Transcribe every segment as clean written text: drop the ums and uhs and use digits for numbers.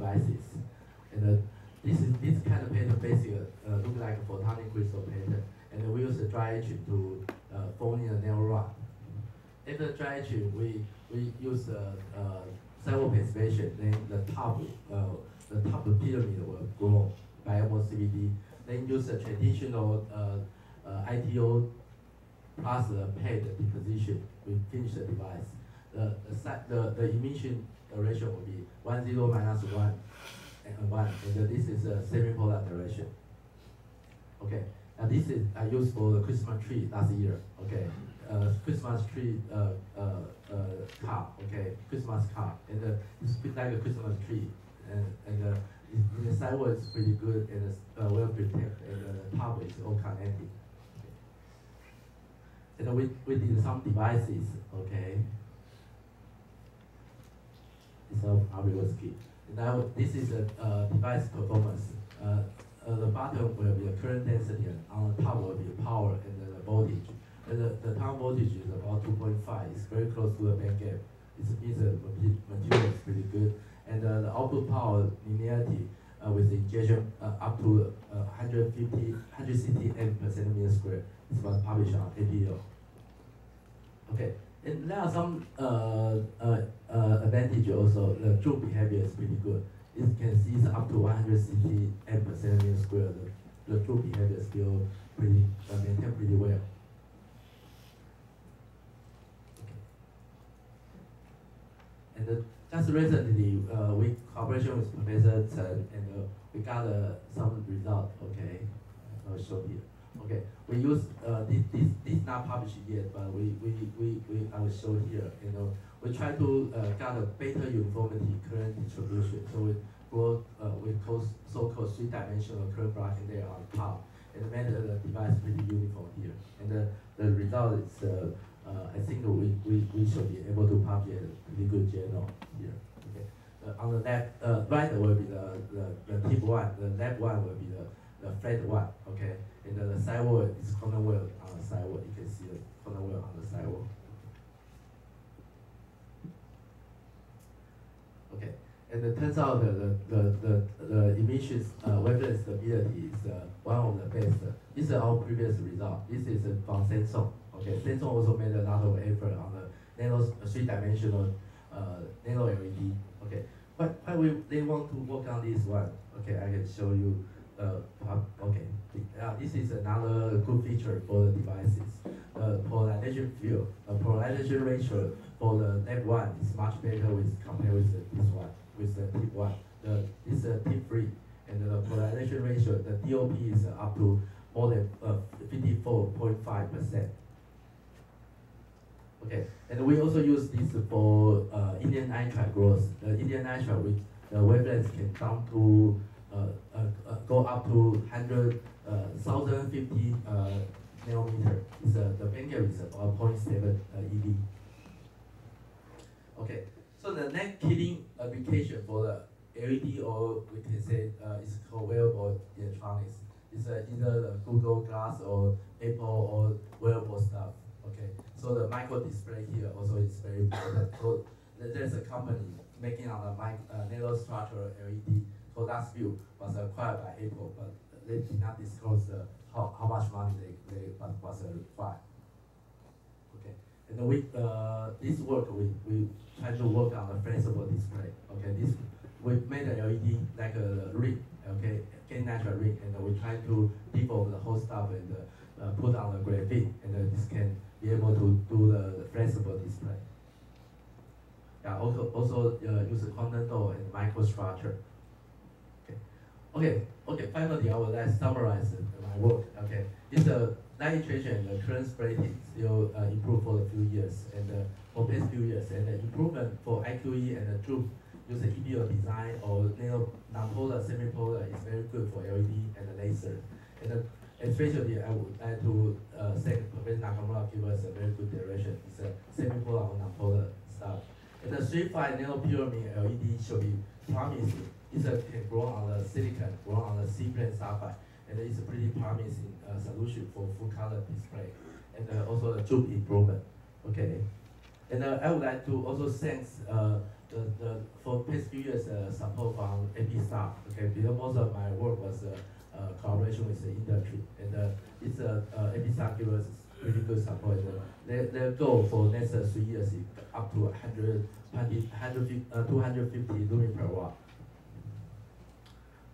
devices. And this kind of pattern basically look like a photonic crystal pattern. And we use a dry etching to form in a narrow rod. After dry etching, we use sidewall passivation. Then the top pyramid will grow by MOCVD. Then use a traditional ITO plus the pad deposition. We finish the device. The emission direction will be 1, 0, -1, and 1. And this is a semi-polar direction. Okay. And this is I used for the Christmas tree last year. Okay. Christmas tree car. Okay. Christmas car. And it's like a Christmas tree. And the sidewall is pretty good and well prepared. And the top is all connected. Okay. And we did some devices. Okay. So I will skip. Now this is a device performance. The bottom will be a current density, and on the top will be power and the voltage. And the top voltage is about 2.5. It's very close to the band gap. It means the material is pretty good. And the output power linearity with injection up to 160 amp per centimeter square. It's about published on APO. Okay. And there are some advantage also. The droop behavior is pretty good. You can see it's up to 160 amp per centimeter square. The droop behavior is still pretty maintained pretty well. Okay. And just recently, we cooperation with Professor Chen, and we got some result. Okay, I'll show here. Okay, we use this not published yet, but I will show here. We try to get a better uniformity current distribution. So we brought so-called 3-dimensional current blocking layer on top, and made the device pretty uniform here. And the result is I think we should be able to publish a pretty good journal here. Okay, on the left right will be the tip one, the left one will be the flat one. Okay. And the sidewall is corner wheel on the sidewall. You can see the corner wheel on the sidewall. Okay, and it turns out the emissions wavelength stability is one of the best. This is our previous result. This is from Samsung. Okay, Samsung also made a lot of effort on the nano 3-dimensional nano LED. Okay, why they want to work on this one? Okay, I can show you. Okay, this is another good feature for the devices. Polarization field, polarization ratio for the left one is much better compared with this one, with the tip one. This is tip 3, and the polarization ratio, the DOP is up to more than 54.5%. Okay, and we also use this for indium nitride growth. The indium nitride with the wavelengths can down to go up to 1,050 nanometer. The band gap is about 0.7 eV. Okay, so the next killing application for the LED, or we can say it's called wearable electronics. It's either the Google Glass or Apple or wearable stuff. Okay, so the micro display here also is very important. So there's a company making on a nano structural LED. So last view was acquired by Apple, but they did not disclose how much money they was required. Okay, and this work we try to work on the flexible display. Okay, we made a LED like a ring. Okay, natural ring, and we try to develop the whole stuff and put on the graphene, and this can be able to do the flexible display. Yeah, also use a quantum dot and microstructure. Okay. Finally, I would like to summarize my work. Okay, it's a light iteration and the current splitting still improved for a few years, and for past few years, and the improvement for IQE and the droop using EBO design or non-polar, semi-polar is very good for LED and the laser. And especially, I would like to thank Professor Nakamura give us a very good direction. It's a semi-polar or non-polar stuff. And the 3-5 nano pyramid LED should be promising. It can grow on the silicon, grow on the C-plane sapphire, and it's a pretty promising solution for full color display, and also the droop improvement. Okay, and I would like to also thank for past few years support from AP staff. Okay, because most of my work was collaboration with the industry, and it's AP staff give us pretty good support. Their goal for next 3 years is up to 250 lumen per watt.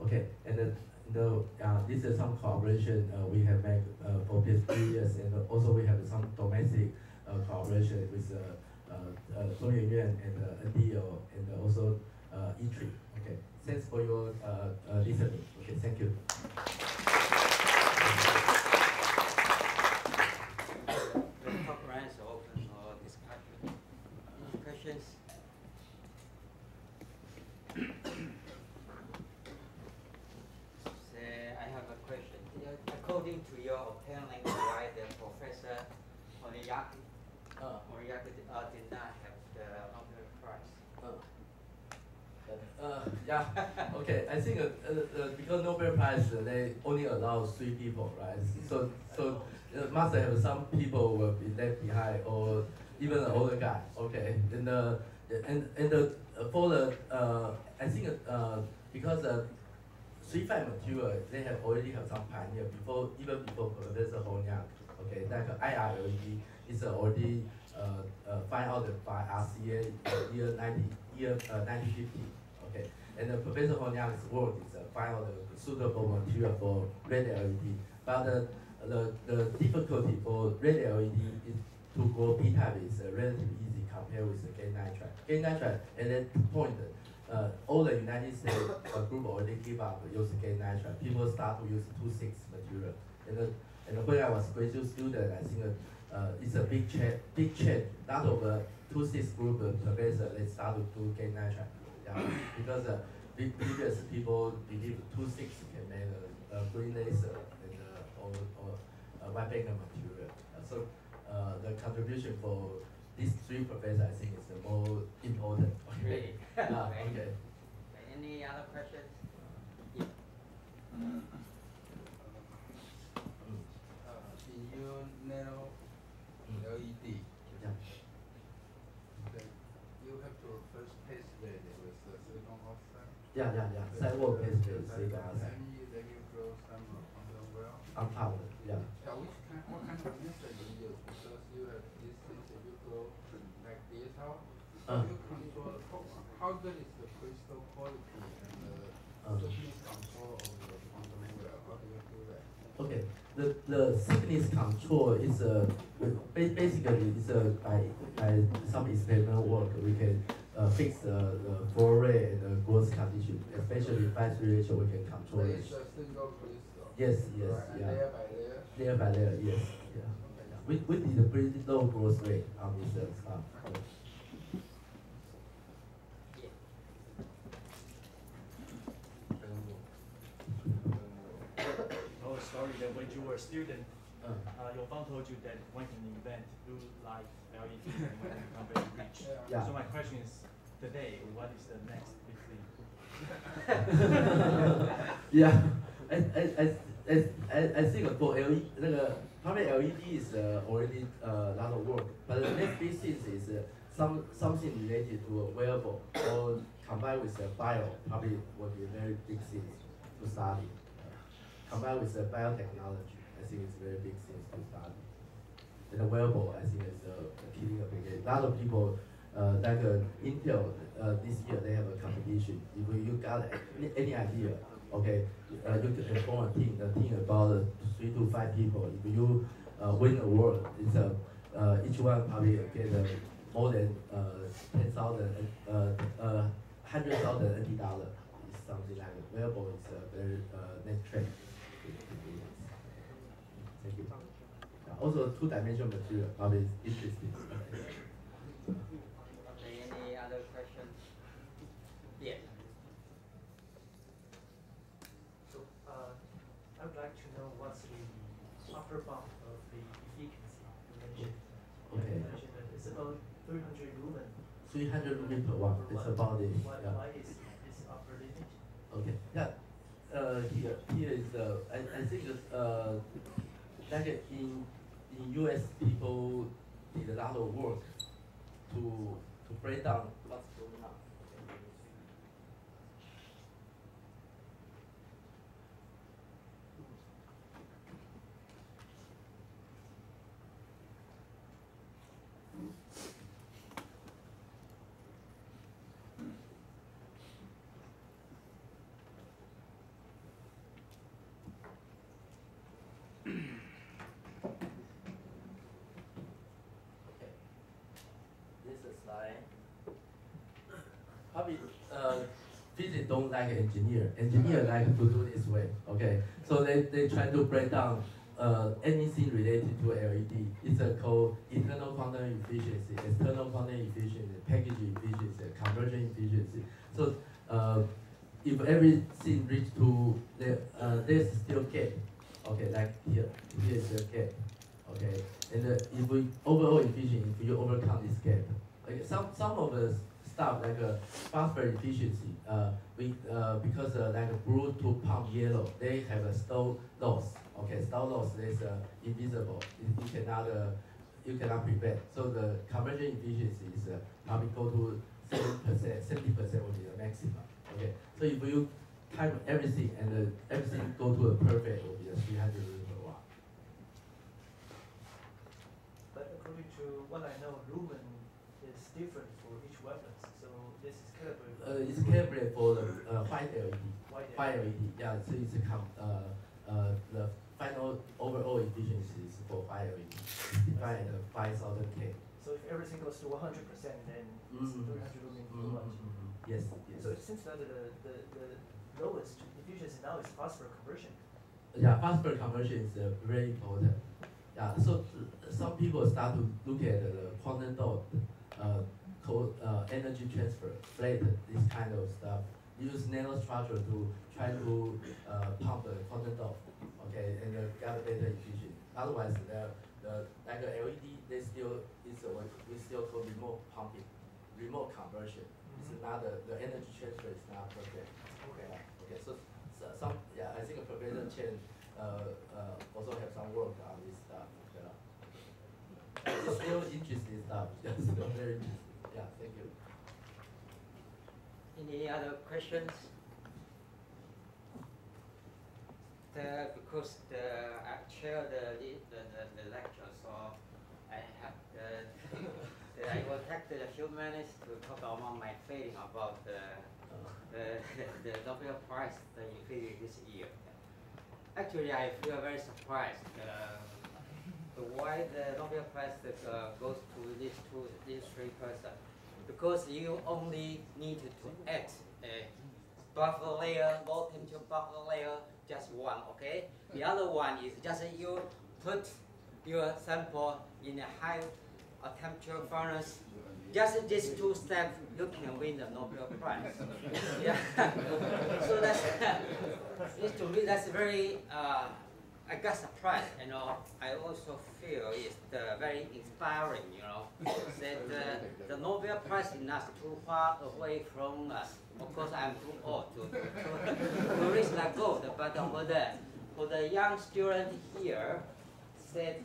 Okay, and this is some collaboration we have made for these 3 years, and also we have some domestic collaboration with Colloquia and NTU and also E3. Okay, thanks for your listening. Okay, thank you. The top rounds are open for discussion. Any questions? So I have a question. According to your opinion, why the professor Moriyaku did not have the Nobel Prize? Yeah, okay. I think because Nobel Prize they only allow 3 people, right? So must have some people will be left behind, or even an older guy. Okay, for the I think because 3-5 material they have already have some pioneer even before Professor Hao-Chung. Okay, like IRLED is already find out by RCA year 1950. Okay, and Professor Hao-Chung's work is find out the suitable material for red LED. But the difficulty for red LED is to grow P-type is relatively easy compared with the gallium nitride. Gallium nitride at that point, all the United States group already give up using gallium nitride. People start to use 2,6 material. And when I was graduate student, I think it's a big change. Lot of 2,6 group professor they start to do gallium nitride. Yeah, because previous people believe 2,6 can make a green laser and or wide band material. So the contribution for these 3 professors, I think, is the more important. Really? Okay. Any other questions? EU nano LED. Yeah. You have to first test it with the silicon oxide. Yeah. Sidewalk paste with silicon oxide. Then you grow some quantum well. On top of it, yeah. What kind of method you use? Because you have this thing that you grow like this, how you control how good is the crystal quality and the thickness control of the quantum well? How do you do that? Okay, the thickness control is basically it's by some experimental work we can fix the flow rate and the growth condition, especially 5-3 ratio we can control it. It's a single crystal. Yes, Right, yeah. layer by layer. Layer by layer, yes, yeah. We did a pretty low growth rate on this stuff. Oh, sorry, that when you were a student, your mom told you that when an event do like LED and when you become very rich. Yeah. So my question is, today, what is the next big thing? Yeah, I think for LED, probably LED is already a lot of work, but the next big thing is something related to a wearable or combined with the bio, probably will be a very big thing to study. Combined with the biotechnology, I think it's a very big thing to study. And the wearable, I think, is a key application. A lot of people, like Intel, this year they have a competition. If you got any idea, okay, you can form a team about 3 to 5 people. If you win award, it's each one probably get more than 10,000, 100,000 NT dollar. It's something like it. Wearable is a very next trend. Thank you. Also, 2-dimensional material probably is interesting. Any other questions? Yes. So I would like to know what's the upper bound of the efficiency you mentioned. Okay. You mentioned that it's about 300 lumen. 300 lumen per watt. It's about it. Why is upper limit? Okay. Yeah. Here is I think like in US people did a lot of work to break down what's going on. probably physics don't like engineer. Engineer like to do this way. Okay, so they try to break down anything related to LED. It's called internal quantum efficiency, external quantum efficiency, packaging efficiency, conversion efficiency. So if everything reach to there's still gap. Okay, like here is the gap. Okay, and if we overall efficiency, if you overcome this gap, like some of the stuff like phosphor efficiency, because like blue to pump yellow, they have a stall loss. Okay, stall loss is invisible. You cannot prevent. So the conversion efficiency is probably go to 70%. 70% will be the maximum. Okay, so if you time everything and everything go to a perfect, will be a 300 joules per watt. But according to what I know, lumen is different for each weapons. So this is calibrated. It's calibrated for the white LED. White LED. Yeah. So it's the final overall efficiency is for white LED, defined at 5,000 K. So if everything goes to 100%, then it's 300 lumen per watt. Yes. So it seems that the lowest efficiency now is phosphor conversion. Yeah, phosphor conversion is very important. Yeah, so some people start to look at the quantum dot energy transfer, plate, this kind of stuff. Use nanostructure to try to pump the quantum dot, okay, and get better efficiency. Otherwise, like the LED, we still call remote pumping, remote conversion. It's not the energy transfer is not perfect. Okay. Okay. So some I think Professor Chen also have some work on this stuff. It's still interesting stuff. It's still very interesting. Yeah. Thank you. Any other questions? Because I chair the lecture, so I have I will take a few minutes to talk about my feeling about the Nobel Prize in Physics this year. Actually, I feel very surprised why the Nobel Prize goes to these three persons. Because you only need to add a buffer layer, low temperature buffer layer, just one, okay? The other one is just you put your sample in a high temperature furnace. Just these two steps, you can win the Nobel Prize. Yeah. So to me, that's very, I got surprised, you know. I also feel it's very inspiring, you know. That the Nobel Prize is not too far away from us. Of course, I'm too old to reach that goal, but for the young student here, said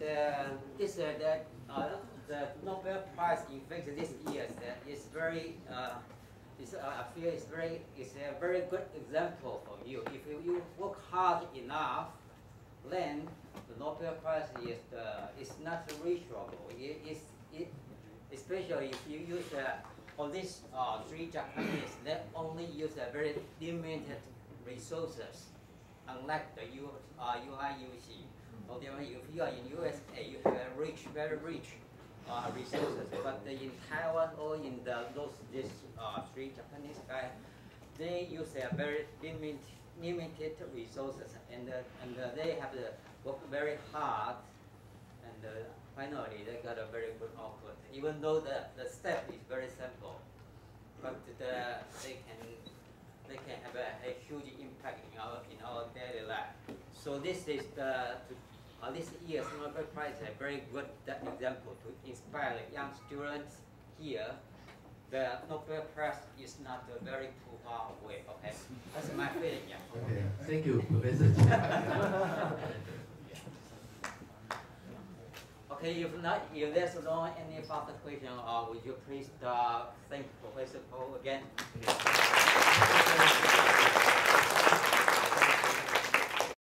the Nobel Prize in Physics this year is very. I feel it's a very good example for you. If you work hard enough, then the Nobel Prize is not reachable. Especially if you use on these three Japanese, they only use a very limited resources, unlike the UIUC. Or if you are in USA, you have very rich resources. But in Taiwan or in these three Japanese guys, they use a very limited resources, and they have to work very hard, and finally they got a very good output. Even though the step is very simple, but they can have a huge impact in our daily life. So this is this year's Nobel Prize is a very good example to inspire the young students here. The Nobel Prize is not very too far away. Okay, that's my feeling. Yeah. Okay, thank you, Professor. Okay, if there's no any further question, would you please thank Professor Kuo again?